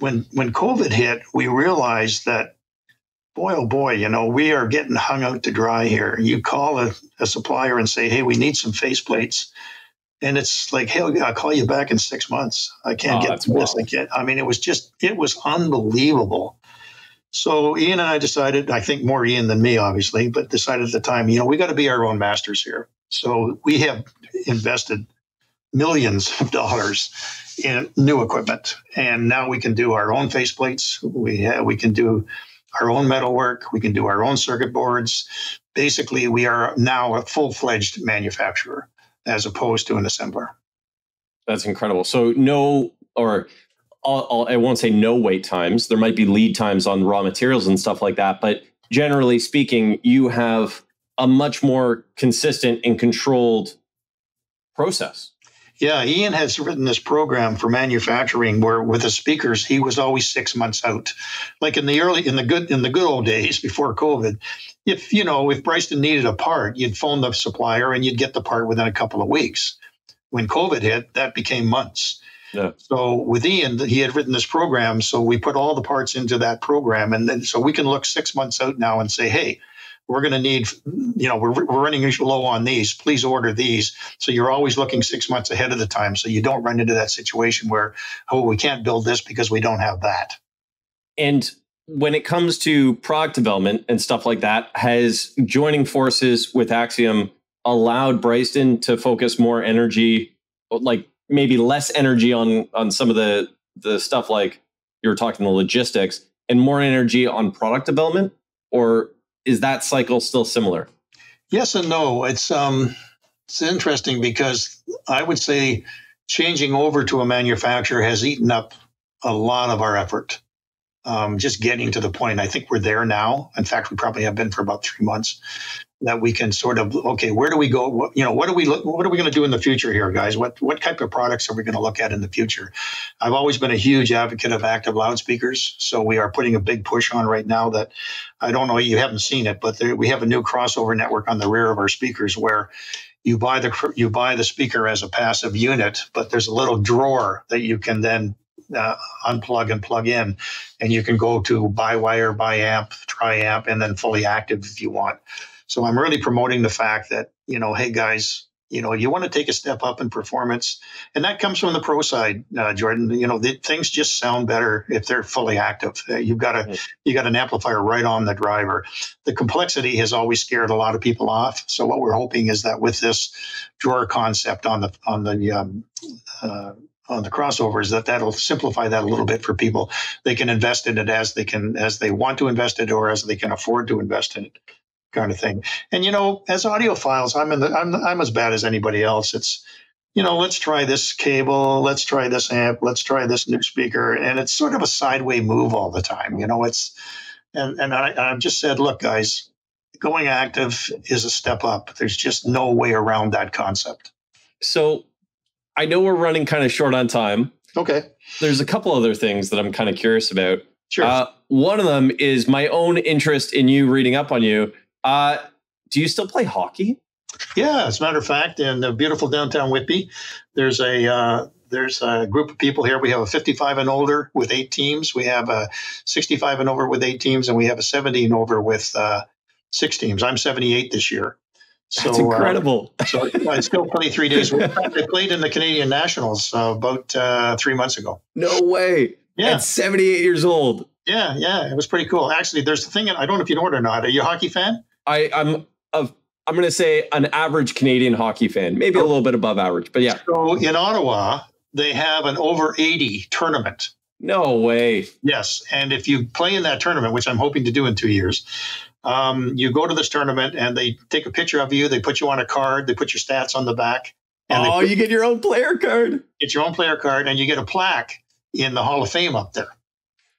When COVID hit, we realized that, boy, oh boy, we are getting hung out to dry here. You call a supplier and say, hey, we need some faceplates. And it's like, hey, I'll call you back in 6 months. I can't get through this. I mean, it was unbelievable. So Ian and I decided, I think more Ian than me, obviously, but decided at the time, we got to be our own masters here. So we have invested millions of dollars in new equipment. And now we can do our own faceplates. We can do our own metalwork. We can do our own circuit boards. Basically, we are now a full-fledged manufacturer as opposed to an assembler. That's incredible. So I won't say no wait times. There might be lead times on raw materials and stuff like that. But generally speaking, you have a much more consistent and controlled process. Yeah, Ian has written this program for manufacturing where with the speakers, he was always 6 months out. Like in the good old days before COVID, if Bryston needed a part, you'd phone the supplier and you'd get the part within a couple of weeks. When COVID hit, that became months. Yeah. So with Ian, he had written this program, so we put all the parts into that program, and then so we can look 6 months out now and say, hey, we're going to need, we're running low on these. Please order these. So you're always looking 6 months ahead of the time, so you don't run into that situation where, we can't build this because we don't have that. And when it comes to product development and stuff like that, has joining forces with Axiom allowed Bryston to focus more energy, like maybe less energy on some of the stuff like you were talking, the logistics, and more energy on product development? Or is that cycle still similar? Yes and no. It's interesting because I would say changing over to a manufacturer has eaten up a lot of our effort. Just getting to the point, I think we're there now. In fact, we probably have been for about 3 months. That we can sort of, okay, where do we go? What are we going to do in the future here, guys? What type of products are we going to look at in the future? I've always been a huge advocate of active loudspeakers, so we are putting a big push on right now that I don't know, you haven't seen it, but we have a new crossover network on the rear of our speakers where you buy the speaker as a passive unit, but there's a little drawer that you can then unplug and plug in, and you can go to bi-wire, bi-amp, tri-amp, and then fully active if you want. So I'm really promoting the fact that, hey guys, you want to take a step up in performance, and that comes from the pro side, Jorden. Things just sound better if they're fully active. You got an amplifier right on the driver. The complexity has always scared a lot of people off. So what we're hoping is that with this drawer concept on the crossovers, that'll simplify that a little bit for people. They can invest in it as they want to invest in it or as they can afford to invest in it, kind of thing. And as audiophiles, I'm as bad as anybody else. It's let's try this cable, let's try this amp, let's try this new speaker, and it's sort of a sideways move all the time. I've just said, look, guys, going active is a step up. There's just no way around that concept. So I know we're running kind of short on time. Okay. There's a couple other things that I'm kind of curious about. Sure. One of them is my own interest in you, reading up on you. Do you still play hockey? Yeah, as a matter of fact, in the beautiful downtown Whitby, there's a group of people here. We have a 55 and older with 8 teams. We have a 65 and over with 8 teams, and we have a 70 and over with 6 teams. I'm 78 this year. That's incredible. So I still play 3 days. I played in the Canadian Nationals about 3 months ago. No way. Yeah. At 78 years old. Yeah, it was pretty cool. Actually, there's the thing, I don't know if you know it or not. Are you a hockey fan? I'm going to say an average Canadian hockey fan, maybe a little bit above average, but yeah. So in Ottawa, they have an over 80 tournament. No way. Yes. And if you play in that tournament, which I'm hoping to do in 2 years, you go to this tournament and they take a picture of you. They put you on a card. They put your stats on the back. And you get your own player card. Get your own player card, and you get a plaque in the Hall of Fame up there.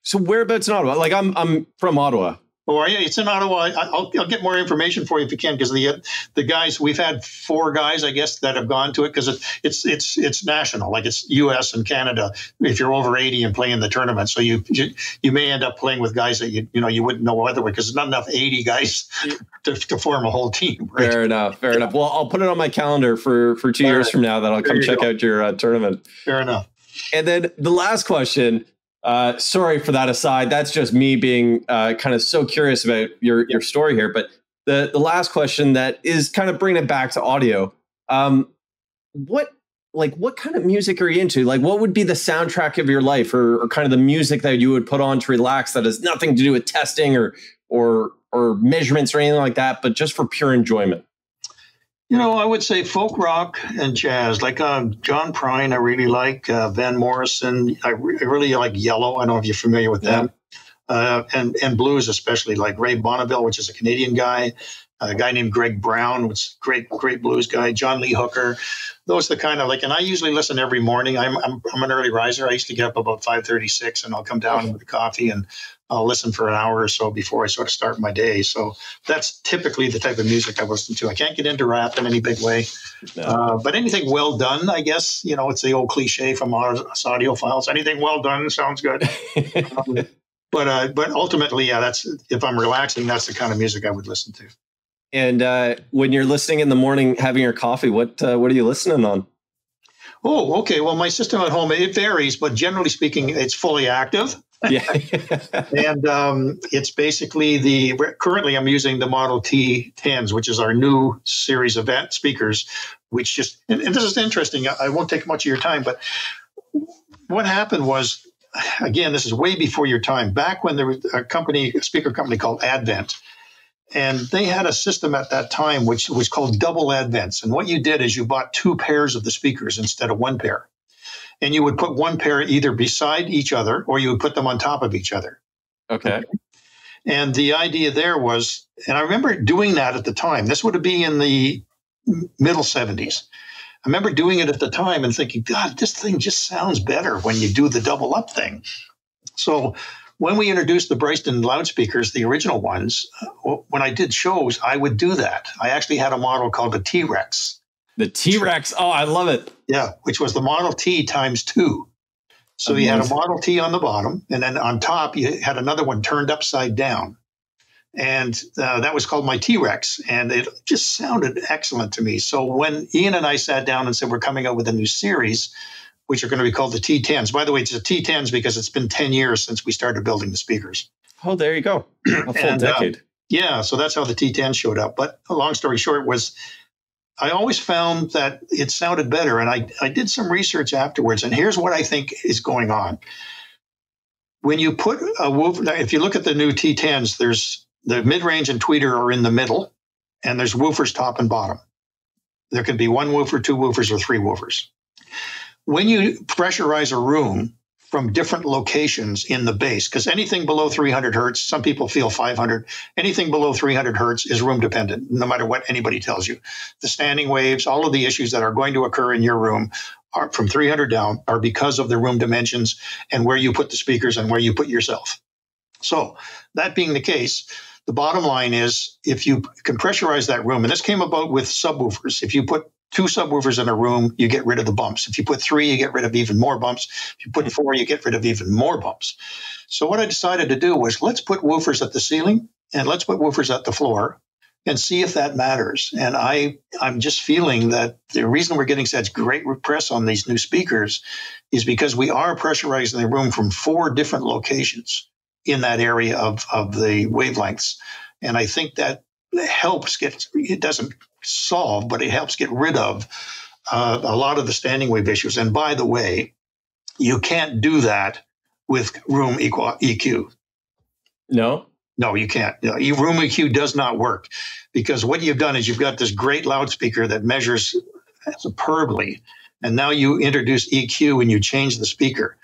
So whereabouts in Ottawa? Like I'm from Ottawa. Oh, yeah, it's in Ottawa. I'll get more information for you if you can, because the guys, we've had 4 guys, I guess, that have gone to it, because it's national, like it's U.S. and Canada. If you're over 80 and playing the tournament, so you may end up playing with guys that you wouldn't know otherwise, because there's not enough 80 guys to form a whole team. Right? Fair enough. Well, I'll put it on my calendar for 2 years from now that I'll come check out your tournament. Fair enough. And then the last question. Sorry for that aside. That's just me being kind of so curious about your story here. But the last question that is kind of bringing it back to audio. What kind of music are you into? Like, what would be the soundtrack of your life, or kind of the music that you would put on to relax that has nothing to do with testing or measurements or anything like that, but just for pure enjoyment? I would say folk rock and jazz, like John Prine, I really like. Van Morrison, I really like Yellow. I don't know if you're familiar with them. And blues, especially like Ray Bonneville, which is a Canadian guy. A guy named Greg Brown, which is great blues guy. John Lee Hooker. those are the kind of like, and I usually listen every morning. I'm an early riser. I used to get up about 5:36, and I'll come down with a coffee and I'll listen for an hour or so before I sort of start my day. So that's typically the type of music I listen to. I can't get into rap in any big way, but anything well done, I guess, it's the old cliche from us audiophiles. Anything well done sounds good. But ultimately, yeah, that's, if I'm relaxing, that's the kind of music I would listen to. And when you're listening in the morning, having your coffee, what are you listening on? Oh, okay. Well, my system at home, it varies, but generally speaking, it's fully active. Yeah. And it's basically currently I'm using the Model T10s, which is our new series event speakers, which just, and this is interesting. I won't take much of your time, but what happened was, again, this is way before your time, back when there was a speaker company called Advent. And they had a system at that time which was called double advents. And what you did is you bought 2 pairs of the speakers instead of 1 pair. And you would put 1 pair either beside each other or you would put them on top of each other. Okay. And the idea there was, and I remember doing that at the time. This would be in the middle 70s. I remember doing it at the time and thinking, God, this thing just sounds better when you do the double up thing. So when we introduced the Bryston loudspeakers, the original ones, when I did shows, I would do that. I actually had a model called the T-Rex. The T-Rex. Oh, I love it. Yeah, which was the Model T times 2. So you had a Model T on the bottom, and then on top, you had another one turned upside down. And that was called my T-Rex, and it just sounded excellent to me. So when Ian and I sat down and said, we're coming out with a new series, which are going to be called the T10s. By the way, it's the T10s because it's been 10 years since we started building the speakers. Oh, there you go. A full decade. Yeah, so that's how the T10 showed up. But a long story short was, I always found that it sounded better. And I did some research afterwards. And here's what I think is going on. When you put a woofer, if you look at the new T10s, there's the mid-range and tweeter are in the middle, and there's woofers top and bottom. There can be 1 woofer, 2 woofers, or 3 woofers. When you pressurize a room from different locations in the bass, because anything below 300 hertz, some people feel 500, anything below 300 hertz is room dependent, no matter what anybody tells you. The standing waves, all of the issues that are going to occur in your room are from 300 down are because of the room dimensions and where you put the speakers and where you put yourself. So that being the case, the bottom line is if you can pressurize that room, and this came about with subwoofers, if you put 2 subwoofers in a room, you get rid of the bumps. If you put 3, you get rid of even more bumps. If you put 4, you get rid of even more bumps. So what I decided to do was let's put woofers at the ceiling and let's put woofers at the floor and see if that matters. And I'm just feeling that the reason we're getting such great press on these new speakers is because we are pressurizing the room from 4 different locations in that area of the wavelengths. And I think that helps it doesn't solve, but it helps get rid of a lot of the standing wave issues. And by the way, you can't do that with room EQ. No, you can't. Room EQ does not work because what you've done is you've got this great loudspeaker that measures superbly. And now you introduce EQ and you change the speaker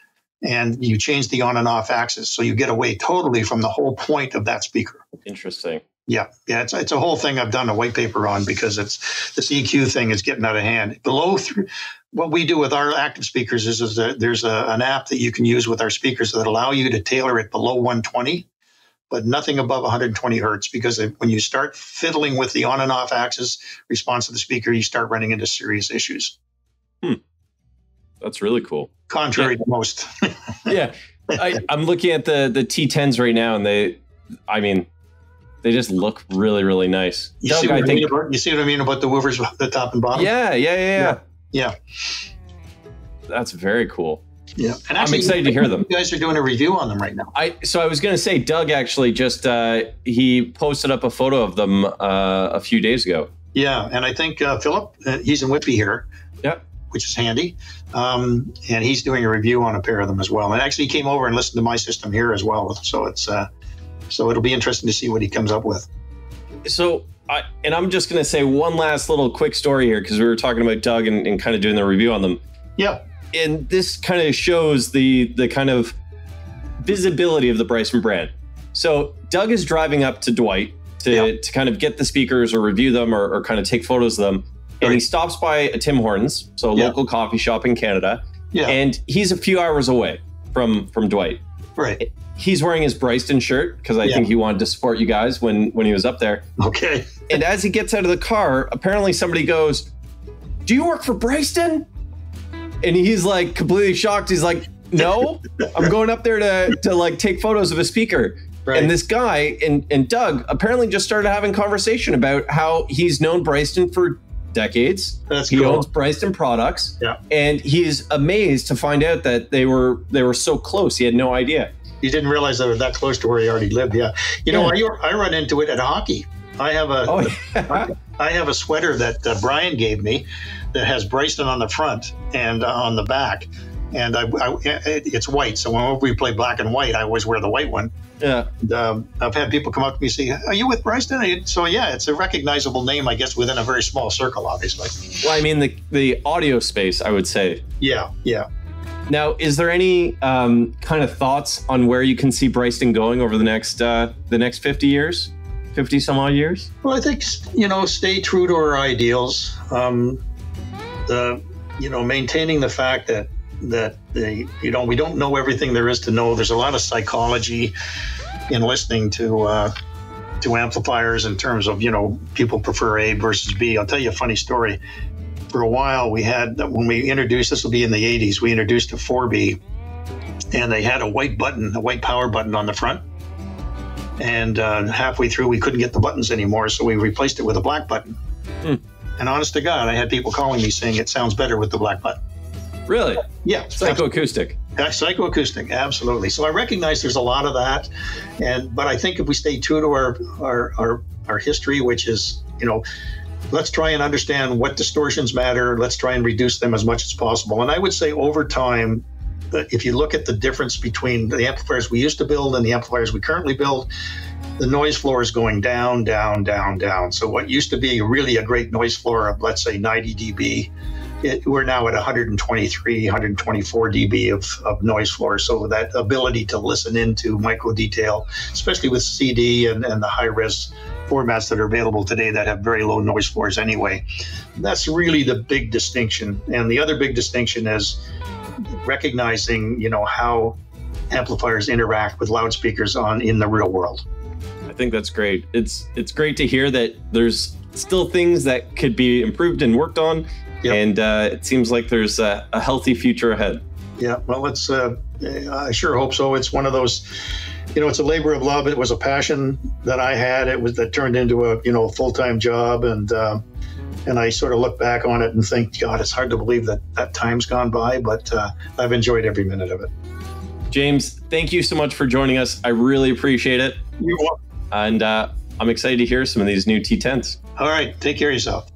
and you change the on and off axis. So you get away totally from the whole point of that speaker. Interesting. Yeah, it's a whole thing I've done a white paper on because this EQ thing is getting out of hand. What we do with our active speakers is that there's an app that you can use with our speakers that allow you to tailor it below 120, but nothing above 120 hertz, because when you start fiddling with the on and off axis response of the speaker, you start running into serious issues. That's really cool. Contrary to most. Yeah, I'm looking at the T10s right now, and they just look really, really nice. You see what I mean about the woofers, the top and bottom? Yeah. That's very cool. Yeah, and actually, I'm excited to hear them. You guys are doing a review on them right now. So I was going to say, Doug actually just he posted up a photo of them a few days ago. Yeah, and I think Philip, he's in Whitby here. Yeah, which is handy. And he's doing a review on a pair of them as well. And actually, he came over and listened to my system here as well. So it's so it'll be interesting to see what he comes up with. So I'm just going to say one last little quick story here because we were talking about Doug and kind of doing the review on them. Yeah. And this kind of shows the kind of visibility of the Bryston brand. So Doug is driving up to Dwight to kind of get the speakers or review them or kind of take photos of them. and he stops by a Tim Hortons, so a local coffee shop in Canada. Yeah. And he's a few hours away from Dwight. Right. He's wearing his Bryston shirt because I think he wanted to support you guys when he was up there. Okay. And as he gets out of the car, apparently somebody goes, "Do you work for Bryston?" And he's like completely shocked. He's like, "No, I'm going up there to like take photos of a speaker." Right. And this guy and Doug apparently just started having conversation about how he's known Bryston for decades. That's he cool. owns Bryston products. Yeah. And he's amazed to find out that they were so close. He had no idea. You didn't realize they were that close to where he already lived. Yeah. You know, I run into it at hockey. I have a sweater that Brian gave me that has Bryston on the front and on the back. And it's white. So whenever we play black and white, I always wear the white one. Yeah. And, I've had people come up to me and say, "Are you with Bryston?" So yeah, it's a recognizable name, I guess, within a very small circle, obviously. Well, I mean, the audio space, I would say. Yeah, yeah. Now, is there any kind of thoughts on where you can see Bryston going over the next 50 years, 50 some odd years? Well, I think, stay true to our ideals. Maintaining the fact that we don't know everything there is to know. There's a lot of psychology in listening to amplifiers in terms of, people prefer A versus B. I'll tell you a funny story. For a while, when we introduced, this will be in the 80s, we introduced a 4B, and they had a white power button on the front. And halfway through, we couldn't get the buttons anymore, so we replaced it with a black button. And honest to God, I had people calling me saying it sounds better with the black button. Really? Yeah. Psychoacoustic. Psychoacoustic, absolutely. So I recognize there's a lot of that, but I think if we stay true to our history, which is, let's try and understand what distortions matter. Let's try and reduce them as much as possible. And I would say over time, if you look at the difference between the amplifiers we used to build and the amplifiers we currently build, the noise floor is going down, down, down, down. So what used to be really a great noise floor of, let's say, 90 dB, we're now at 123, 124 dB of noise floor. So that ability to listen into micro detail, especially with CD and the high-res formats that are available today that have very low noise floors anyway, that's really the big distinction. And the other big distinction is recognizing, how amplifiers interact with loudspeakers in the real world. I think that's great. It's great to hear that there's still things that could be improved and worked on. Yep. And it seems like there's a healthy future ahead. Yeah, well, I sure hope so. It's one of those, it's a labor of love. It was a passion that I had. That turned into a full-time job. And I sort of look back on it and think, God, it's hard to believe that time's gone by, but I've enjoyed every minute of it. James, thank you so much for joining us. I really appreciate it. You're welcome. And I'm excited to hear some of these new T10s. All right, take care of yourself.